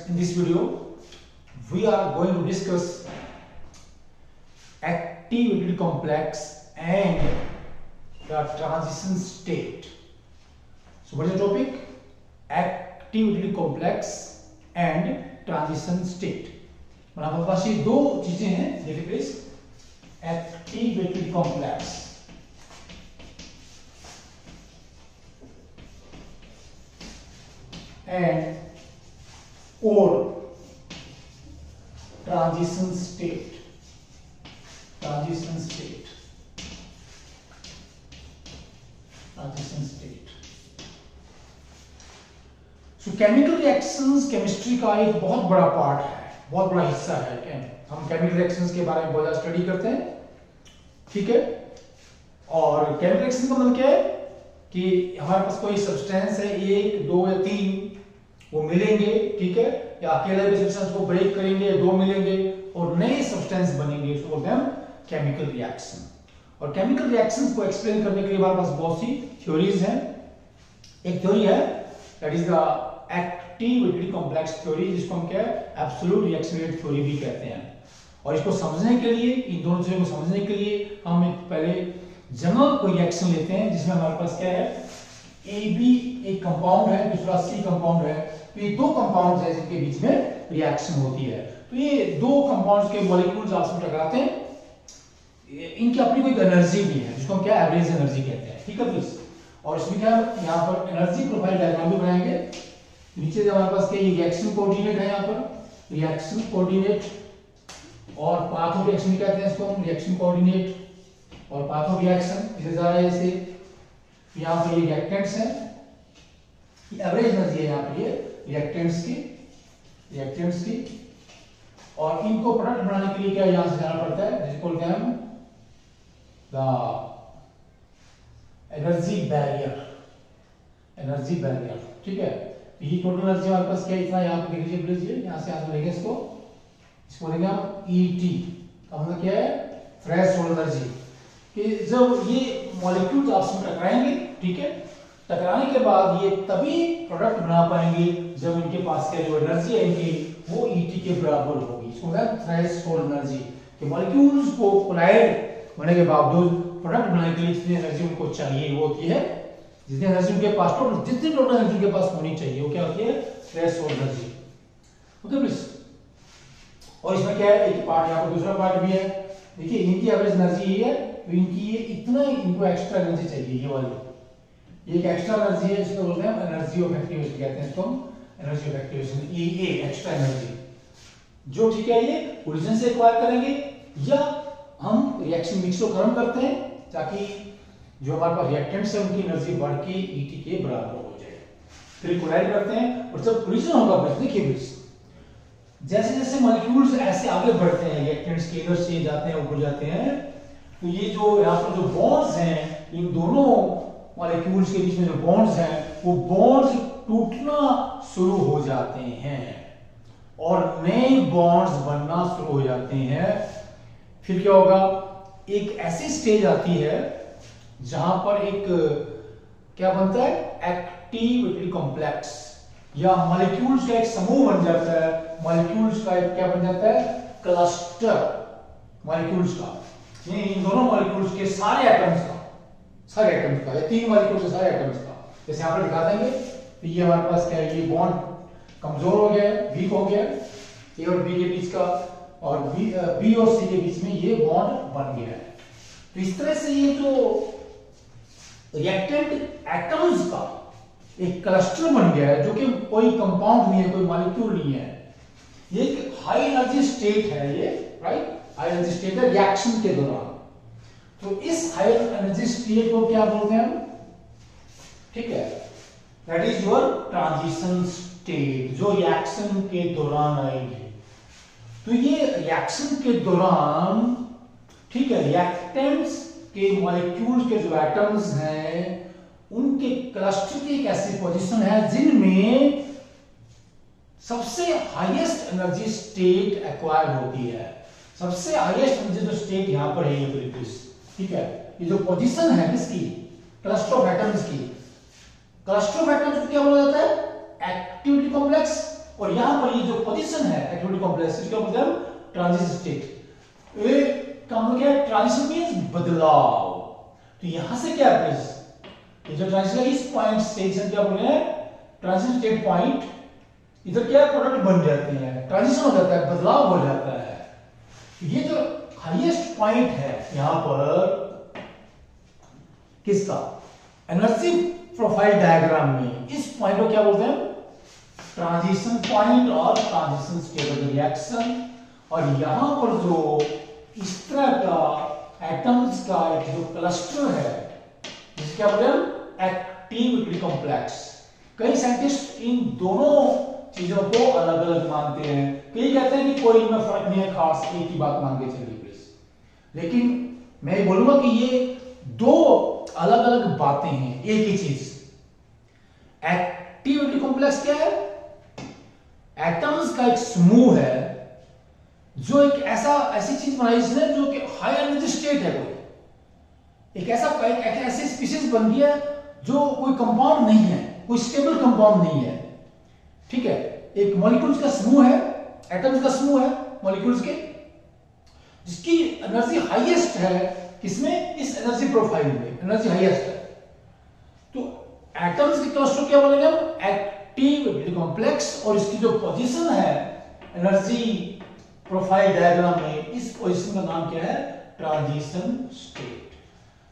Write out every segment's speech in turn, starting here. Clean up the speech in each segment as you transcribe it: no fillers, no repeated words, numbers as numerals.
in this video we are going to discuss activity complex and the transition state. So what is the topic? Activity complex and transition state. हमारे पास ये दो चीजें हैं, देखिए please, activity complex and or transition state. So chemical reactions chemistry का एक बहुत बड़ा पार्ट है, बहुत बड़ा हिस्सा है। हम केमिकल रिएक्शंस के बारे में बहुत ज्यादा स्टडी करते हैं, ठीक है। और केमिकल रिएक्शन का मतलब क्या है कि हमारे पास कोई सब्सटेंस है, एक दो या तीन, वो मिलेंगे, ठीक है, या अकेले भी सब्सटेंस को ब्रेक करेंगे, दो मिलेंगे और नए सब्सटेंस बनेंगे, इसको बोलते हैं केमिकल रिएक्शन। और केमिकल रिएक्शंस को एक्सप्लेन करने के लिए हमारे पास बहुत सी थ्योरीज हैं। एक थ्योरी है that is the activity complex theory, जिसको हम क्या है एब्सोल्यूट रिएक्शन रेट थ्योरी भी कहते हैं। और इसको समझने के लिए, इन दोनों चीजों को समझने के लिए हम एक पहले जनरल कोई रिएक्शन लेते हैं, जिसमें हमारे पास क्या है, ए बी एक कंपाउंड है, दूसरा सी कंपाउंड है। तो ये दो कंपाउंड्स हैं जिनके बीच में रिएक्शन होती है। तो ये दो कंपाउंड्स के मॉलिक्यूल्स आपस में टकराते हैं, इनकी अपनी कोई एनर्जी भी है, जिसको हम क्या एवरेज एनर्जी कहते हैं, ठीक है प्लीज। और इसमें क्या यहाँ पर एनर्जी प्रोफाइल डायग्राम भी बनाएंगे। नीचे हमारे पास क्या रिएक्शन कोऑर्डिनेट है, यहाँ पर रिएक्शन कोऑर्डिनेट और पाथ ऑफ रिएक्शन कहते हैं इसको हम, रिएक्शन कोऑर्डिनेट और पाथ ऑफ रिएक्शन। इसे जा रहा है ऐसे, यहाँ पर ये रिएक्टेंट्स हैं, एवरेज एनर्जी है यहाँ पर ये रिएक्टेंट्स की, और इनको प्रोडक्ट बनाने के लिए क्या यहां से जाना पड़ता है, जिसको बोलते हैं हम द एनर्जी बैरियर, ठीक है। ये टोटल एनर्जी हमारे पास क्या इतना, यहाँ पे देख लीजिए प्लीज, ये यहाँ से आप लेंगे इसको बोलेंगे हम ईटी का मतलब क्या है, थ्रेशोल्ड एनर्जी। कि जब ये मॉलिक्यूल्स आपस में टकराएंगे, ठीक है, टकराने के बाद ये तभी प्रोडक्ट बना पाएंगे जब इनके पास क्या जो एनर्जी है इनकी वो ईटी के बराबर होगी। इसको कहते हैं थ्रेशोल्ड एनर्जी। कि मॉलिक्यूल्स को कोलाइड होने के बावजूद प्रोडक्ट बनाने के लिए जितनी एनर्जी उनको चाहिए वो होती है, जितनी एनर्जी उनके पास जितनी टोटल एनर्जी उनके पास होनी चाहिए वो क्या होती है, थ्रेशोल्ड एनर्जी। Okay please. और इसमें क्या है, एक पार्ट यहाँ पर दूसरा पार्ट भी है। देखिए इनकी एवरेज एनर्जी ये है, तो इनकी ये इतना इनको एक्स्ट्रा एनर्जी चाहिए, ये वाली एक एक्स्ट्रा एनर्जी है, जिसको बोलते हैं एनर्जी ऑफ एक्टिवेशन कहते हैं इसको, एनर्जी ऑफ एक्टिवेशन, ये एक्स्ट्रा एनर्जी जो, ठीक है, ये ओरिजिन से एक्वायर करेंगे या हम रिएक्शन मिक्स को खत्म करते हैं ताकि जो हमारे पास रिएक्टेंट्स है उनकी एनर्जी बढ़ के ईटी के बराबर हो जाए। फिर कोलाइड करते हैं और जब ओरिजिन होगा बस, देखिए बस जैसे जैसे मॉलिक्यूल्स ऐसे आगे बढ़ते हैं, रिएक्टेंट्स के इधर से जाते हैं, ऊपर जाते हैं, तो ये जो यहाँ पर जो बॉन्ड्स हैं, इन दोनों मॉलिक्यूल्स के बीच में जो बॉन्ड्स हैं वो बॉन्ड्स टूटना शुरू हो जाते हैं और नए बॉन्ड्स बनना शुरू हो जाते हैं। फिर क्या होगा, एक ऐसी स्टेज आती है जहां पर एक क्या बनता है, एक्टिविटी कॉम्प्लेक्स या मॉलिक्यूल्स का एक समूह बन जाता है। मॉलिक्यूल्स का एक क्या बन जाता है, क्लस्टर मॉलिक्यूल्स का, इन दोनों मॉलिक्यूल्स के सारे एटम्स का, या तीन मॉलिक्यूल्स के सारे एटम्स का। जैसे यहां पर दिखा देंगे, तो ये हमारे पास क्या है, ये बॉन्ड कमजोर हो गया, वीक हो गया, ए और बी के बीच का, और बी और सी के बीच में ये बॉन्ड बन गया है। तो इस तरह से ये जो रिएक्टेंट एटम्स का एक क्लस्टर बन गया है, जो कि कोई कंपाउंड नहीं है, कोई मॉलिक्यूल नहीं है, ये एक हाई एनर्जी स्टेट है, ये राइट हाई एनर्जी स्टेट है रिएक्शन के दौरान। तो इस हाई एनर्जी स्टेट को क्या बोलते हैं हम, ठीक है, that is your transition state, जो रिएक्शन के दौरान आएगी। तो ये रिएक्शन के दौरान, ठीक है, रिएक्टेंट्स के मॉलिक्यूल्स के जो एटम्स हैं उनके क्लस्टर की एक ऐसी पोजीशन है जिनमें सबसे हाईएस्ट एनर्जी स्टेट एक्वायर होती है। सबसे हाईएस्ट एनर्जी जो स्टेट यहां पर है, ये ठीक है, ये जो पोजीशन है किसकी, क्लस्टर ऑफ एटम्स की। क्लस्टर ऑफ एटम्स को क्या बोला जाता है, एक्टिविटी कॉम्प्लेक्स, और यहां पर ये जो पोजीशन है एक्टिविटी कॉम्प्लेक्स, इसका मतलब ट्रांजिशन स्टेट। ये का मतलब क्या है? ट्रांजिशन मींस बदलाव। तो यहां से क्या है प्लीज, ये जो ट्रांजिशन इस पॉइंट से क्या बोल रहे हैं, ट्रांजिशन स्टेट पॉइंट, इधर क्या प्रोडक्ट बन जाते हैं, ट्रांजिशन हो जाता है, बदलाव हो जाता है। ये जो हाईएस्ट पॉइंट है यहां पर किसका, एनर्जी प्रोफाइल डायग्राम में, इस पॉइंट को क्या बोलते हैं, ट्रांजिशन पॉइंट और ट्रांजिशन स्टेट ऑफ रिएक्शन। और यहां पर जो इस तरह का एटम्स का एक जो क्लस्टर है, जिसे क्या बोलते हैं, एक्टिविटी कॉम्प्लेक्स। कई साइंटिस्ट इन दोनों चीजों को अलग अलग मानते हैं, कई कहते हैं कि कोई इनमें फर्क नहीं है खास, एक ही बात मान के चलिए प्लीज। लेकिन मैं ये बोलूंगा कि ये दो अलग अलग बातें हैं, एक ही चीज। एक्टिविटी कॉम्प्लेक्स क्या है, एटम्स का एक समूह है जो एक ऐसी चीज बनाई जिसने, जो कि हाई एनर्जी स्टेट है, कोई एक ऐसी स्पीशीज बन गया जो कोई कंपाउंड नहीं है, कोई स्टेबल कंपाउंड नहीं है, ठीक है। एक मॉलिक्यूल्स का समूह है, एटम्स का समूह है मॉलिक्यूल्स के, जिसकी एनर्जी हाईएस्ट है किसमें, इस एनर्जी प्रोफाइल में एनर्जी हाईएस्ट है। तो एटम्स के क्लस्टर क्या बोलेंगे हम, एक्टिविटी कॉम्प्लेक्स। और इसकी जो पोजीशन है एनर्जी प्रोफाइल डायग्राम में, इस पोजीशन का नाम क्या है, ट्रांजिशन स्टेट।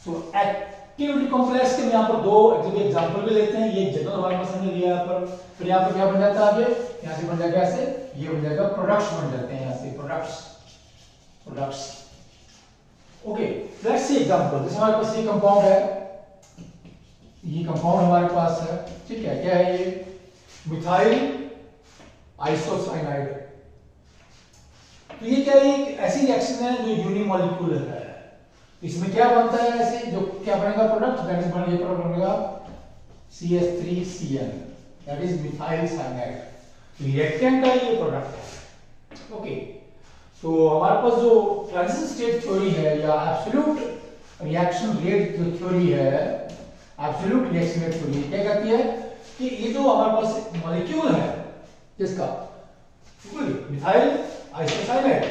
सो एक्टिविटी कॉम्प्लेक्स के यहां पर दो एग्जांपल भी लेते हैं। ये जनरल हमारे पास हमने लिया यहाँ पर, फिर यहाँ पर क्या बन जाता है आगे, यहाँ से बन जाएगा ऐसे, ये बन जाएगा प्रोडक्ट्स बन जाते हैं, यहाँ से products. Okay, let's see example. जैसे हमारे पास ये कंपाउंड है, ये कंपाउंड हमारे पास है, ठीक है, क्या है ये, मिथाइल आइसोसाइनाइड। तो ये क्या है, एक ऐसी रिएक्शन है जो यूनिमॉलिक्यूलर है। इसमें क्या बनता है, ऐसे जो क्या बनेगा प्रोडक्ट, दैट इज बनेगा CH3CN, that is methyl cyanide. Reactant है, ये प्रोडक्ट है। ओके, तो हमारे पास जो ट्रांजिशन स्टेट थ्योरी है या एब्सोल्यूट रिएक्शन रेट जो थ्योरी है, एब्सोल्यूट रिएक्शन रेट थ्योरी क्या कहती है कि ये जो हमारे पास मॉलिक्यूल है किसका, मिथाइल आइसोसाइनाइड,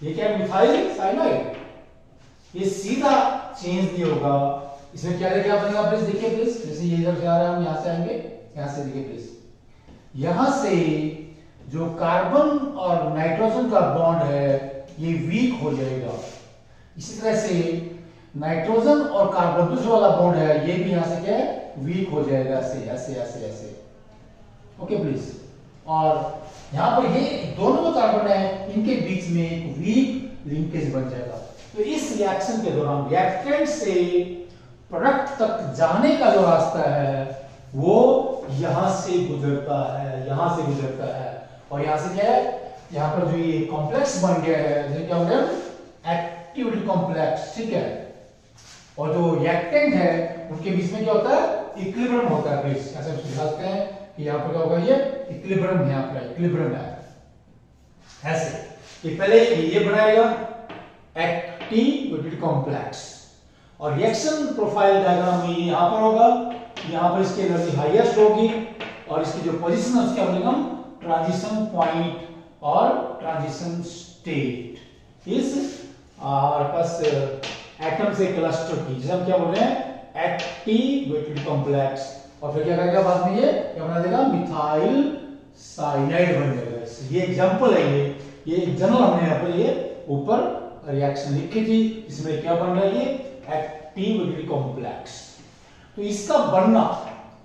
ये क्या है, मिथाइल साइनाइड, ये सीधा चेंज नहीं होगा। इसमें क्या बनेगा प्लीज देखिए प्लीज, जैसे ये इधर से आ रहा है, हम यहां से आएंगे, यहां से देखिए प्लीज, यहां से जो कार्बन और नाइट्रोजन का बॉन्ड है ये वीक हो जाएगा। इसी तरह से नाइट्रोजन और कार्बन दूसरा वाला बॉन्ड है, ये भी यहां से क्या है, वीक हो जाएगा, ऐसे ऐसे ऐसे ऐसे। ओके प्लीज, और यहां पर ये दोनों जो कार्बन है इनके बीच में एक वीक लिंकेज बन जाएगा। तो इस रिएक्शन के दौरान रिएक्टेंट से प्रोडक्ट तक जाने का जो रास्ता है वो यहां से गुजरता है, यहां से गुजरता है। और यहां से क्या है, यहां पर जो ये कॉम्प्लेक्स बन गया है, जैसे क्या हो गया, एक्टिविटी कॉम्प्लेक्स, ठीक है। और जो रिएक्टेंट है उनके बीच में क्या होता है, इक्विलिब्रियम होता है। प्लीज ऐसे हम समझाते हैं कि यहां पर क्या होगा, ये इक्विलिब्रियम, यहां पर इक्विलिब्रियम है ऐसे कि पहले ये बनाएगा एक्टिविटी कॉम्प्लेक्स, और रिएक्शन प्रोफाइल डायग्राम में यहां पर होगा, यहां पर इसकी एनर्जी हाईएस्ट होगी, और इसकी जो पोजीशन है उसके बोलेंगे हम ट्रांजिशन पॉइंट और ट्रांजिशन स्टेट। इस हमारे पास एटम से क्लस्टर की, जिसे हम क्या बोल रहे हैं, एक्टिविटी कॉम्प्लेक्स। और फिर क्या करेगा बाद में, ये क्या बना देगा, मिथाइल साइनाइड बन जाएगा। ये एग्जांपल है, ये जनरल हमने यहां पर ये ऊपर रिएक्शन लिखी थी, इसमें क्या बन रहा है, ये एक्टिविटी कॉम्प्लेक्स। तो इसका बनना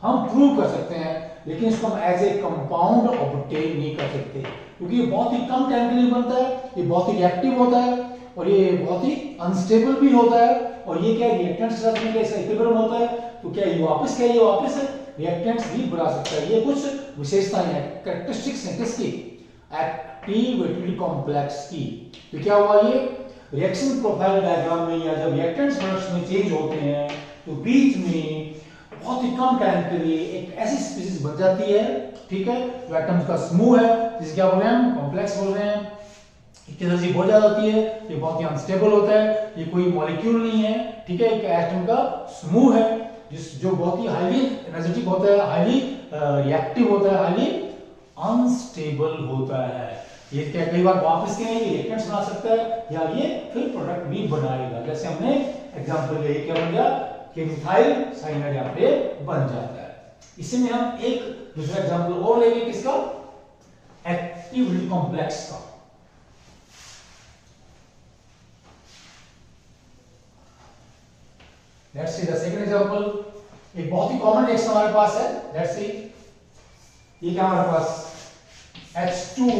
हम प्रूव कर सकते हैं, लेकिन इसको हम एज ए कंपाउंड ऑब्टेन नहीं कर सकते, क्योंकि ये बहुत ही कम टाइम के लिए बनता है, ये बहुत ही रिएक्टिव होता है, और ये बहुत ही अनस्टेबल भी होता है। और ये क्या रिएक्टेंट्स के साथ में कैसा इक्विलिब्रियम होता है, तो क्या ये वापस रिएक्टेंट्स भी बना सकता है। ये कुछ विशेषताएं हैं, कैरेक्टरिस्टिक्स हैं किसकी, एक्टिविटी कॉम्प्लेक्स की। तो क्या हुआ, ये रिएक्शन प्रोफाइल डायग्राम में या जब रिएक्टेंट्स प्रोडक्ट्स में चेंज होते हैं तो बीच में बहुत ही कम टाइम के लिए एक ऐसी स्पीशीज बन जाती है, ठीक है, जो एटम्स का समूह है, जिसे क्या बोल रहे हैं, कॉम्प्लेक्स बोल रहे हैं। इसकी एनर्जी बहुत ज्यादा होती है, ये बहुत ही अनस्टेबल होता है, ये कोई मॉलिक्यूल नहीं है, ठीक है, एक एटम का समूह है जो बहुत ही हाईली एनर्जेटिक होता है, हाईली रिएक्टिव होता है, हाईली अनस्टेबल होता है। ये क्या कई बार वापस के ये रिएक्टेंट्स बना सकता है या ये फिर प्रोडक्ट भी बनाएगा। जैसे हमने एग्जांपल लिया, क्या बन गया कि मिथाइल साइनाइड यहाँ पे बन जाता है। इसमें हम एक दूसरा एग्जांपल और लेंगे, किसका, एक्टिविटी कॉम्प्लेक्स का। Let's see the second example. एक बहुत ही कॉमन रिएक्शन हमारे पास है। लेट्स सी, ये क्या हमारे पास H2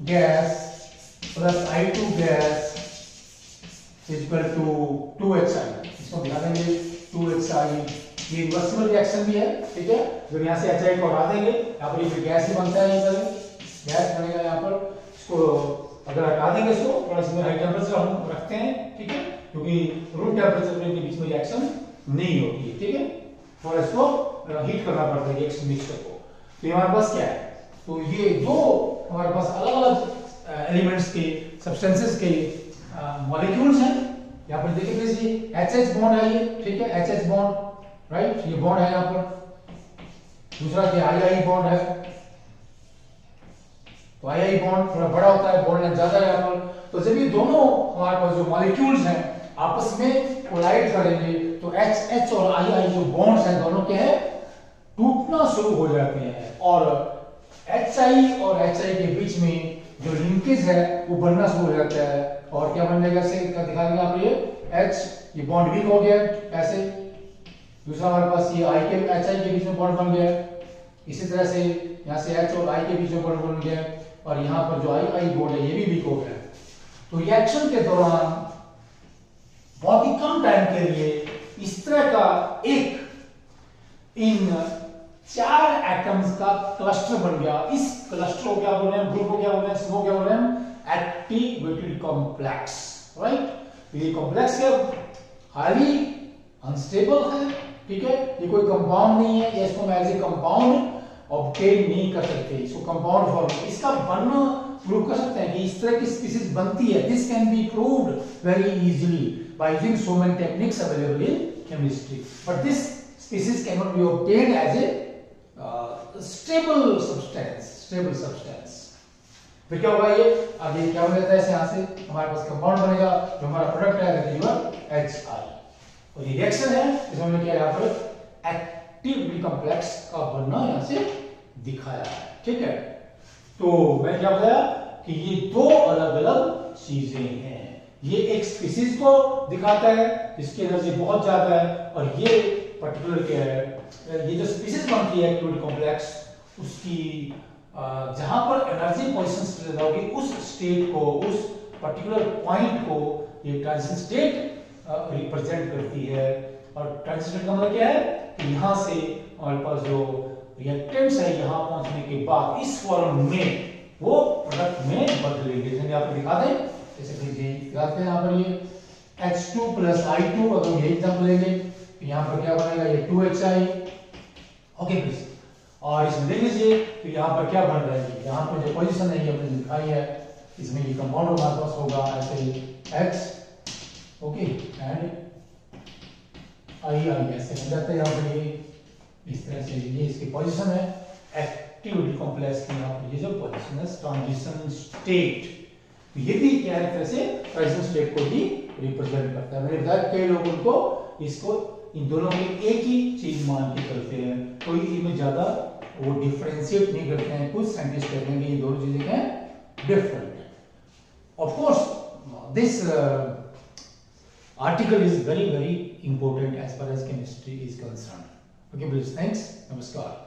gas plus I2 gas is equal to 2HI। इसको दिखा देंगे 2HI। ये रिवर्सिबल रिएक्शन भी है, ठीक है। जब यहाँ से HI को हटा देंगे, यहाँ पर ये गैस ही बनता है, यहाँ पर गैस बनेगा। यहाँ पर इसको अगर हटा देंगे, इसको थोड़ा इसमें हाई टेम्परेचर हम रखते हैं, ठीक है, क्योंकि रूम टेम्परेचर में इनके बीच में रिएक्शन नहीं होती है, ठीक है। थोड़ा इसको हीट करना पड़ता है रिएक्शन मिक्सचर को। तो हमारे पास क्या है, तो ये दो हमारे पास अलग अलग एलिमेंट्स के, सब्सटेंसेस के मॉलिक्यूल्स हैं। यहाँ पर देखिए प्लीज, ये HH बॉन्ड है, ये ठीक है, HH बॉन्ड, राइट, ये बॉन्ड है यहाँ पर। दूसरा क्या II बॉन्ड है, तो II बॉन्ड थोड़ा बड़ा होता है, बॉन्ड लेंथ ज्यादा है यहाँ पर। तो जब ये दोनों हमारे पास जो मॉलिक्यूल्स हैं आपस में कोलाइड करेंगे, तो HH और II जो बॉन्ड्स हैं दोनों के हैं टूटना शुरू हो जाते हैं, और HI और HI के बीच में जो लिंकेज है वो बनना शुरू हो जाता है। और क्या बन जाएगा, ऐसे दिखा देंगे आप, ये H, ये बॉन्ड वीक हो गया ऐसे। दूसरा हमारे पास ये I के HI के बीच में बॉन्ड बन गया। इसी तरह से यहाँ से H और I के बीच में बॉन्ड बन गया, और यहाँ पर जो II बॉन्ड है ये भी वीक हो गया। तो रिएक्शन के दौरान बहुत ही कम टाइम के लिए इस तरह का एक इन 4 एटम्स का क्लस्टर बन गया। इस क्लस्टर को क्या बोल रहे हैं, ग्रुप को क्या बोल रहे हैं, इसको क्या बोल रहे हैं, एक्टिविटी कॉम्प्लेक्स, राइट। ये कॉम्प्लेक्स क्या, हाईली अनस्टेबल है, ठीक है। ये कोई कंपाउंड नहीं है, ये इसको हम एज ए कंपाउंड ऑब्टेन नहीं कर सकते, इसको कंपाउंड फॉर्म, इसका बनना प्रूव कर सकते हैं कि इस तरह की स्पीसीज बनती है। This can be proved very easily by using so many techniques available in chemistry, but this species cannot be obtained as a stable substance। फिर क्या होगा, ये अब ये क्या हो जाता है, ऐसे यहाँ से हमारे पास कंपाउंड बनेगा, जो हमारा प्रोडक्ट है दैट इज HI। और ये रिएक्शन है, इसमें हमने क्या यहाँ पर एक्टिविटी कॉम्प्लेक्स का बनना यहाँ से दिखाया है, ठीक है। तो मैं क्या बताया कि ये दो अलग अलग चीजें हैं। ये एक स्पीसीज को दिखाता है जिसकी एनर्जी बहुत ज्यादा है, और ये पर्टिकुलर क्या है, ये जो स्पीसीज बनती है एक्टिविटी कॉम्प्लेक्स, उसकी जहां पर एनर्जी पोजीशंस ज्यादा होगी उस स्टेट को, उस पर्टिकुलर पॉइंट को ये ट्रांजिशन स्टेट रिप्रेजेंट करती है। और ट्रांजिशन स्टेट का मतलब क्या है कि यहां से हमारे पास जो रिएक्टेंट्स है यहां पहुंचने के बाद इस फॉर्म में वो प्रोडक्ट में बदलेंगे। जैसे आप दिखा दें, जैसे दिखाते हैं यहाँ पर ये H2 प्लस I2, अगर ये एग्जांपल लेंगे तो यहाँ पर क्या बनेगा, ये 2HI, ओके प्लीज। और इसमें देख लीजिए तो यहाँ पर क्या बन रहा है, यहाँ पर जो पोजीशन है ये हमने दिखाई है, इसमें ये कंपाउंड हमारे पास होगा ऐसे X, ओके, एंड II ऐसे बन जाता है। यहाँ पर ये इस तरह से ये इसकी पोजीशन है एक्टिविटी कॉम्प्लेक्स की। यहाँ पर ये जो पोजीशन है ट्रांजिशन स्टेट, तो ये भी क्या है, तरह से ट्रांजिशन स्टेट को ही रिप्रेजेंट करता है। मैंने बताया कई लोग उनको इसको इन दोनों में एक ही चीज मान के चलते हैं, कोई इनमें ज्यादा वो डिफरेंशिएट नहीं करते हैं। कुछ साइंटिस्ट कहते हैं कि ये दोनों चीजें हैं different. Of course this article is very very important as far as chemistry is concern. Okay please, thanks, नमस्कार।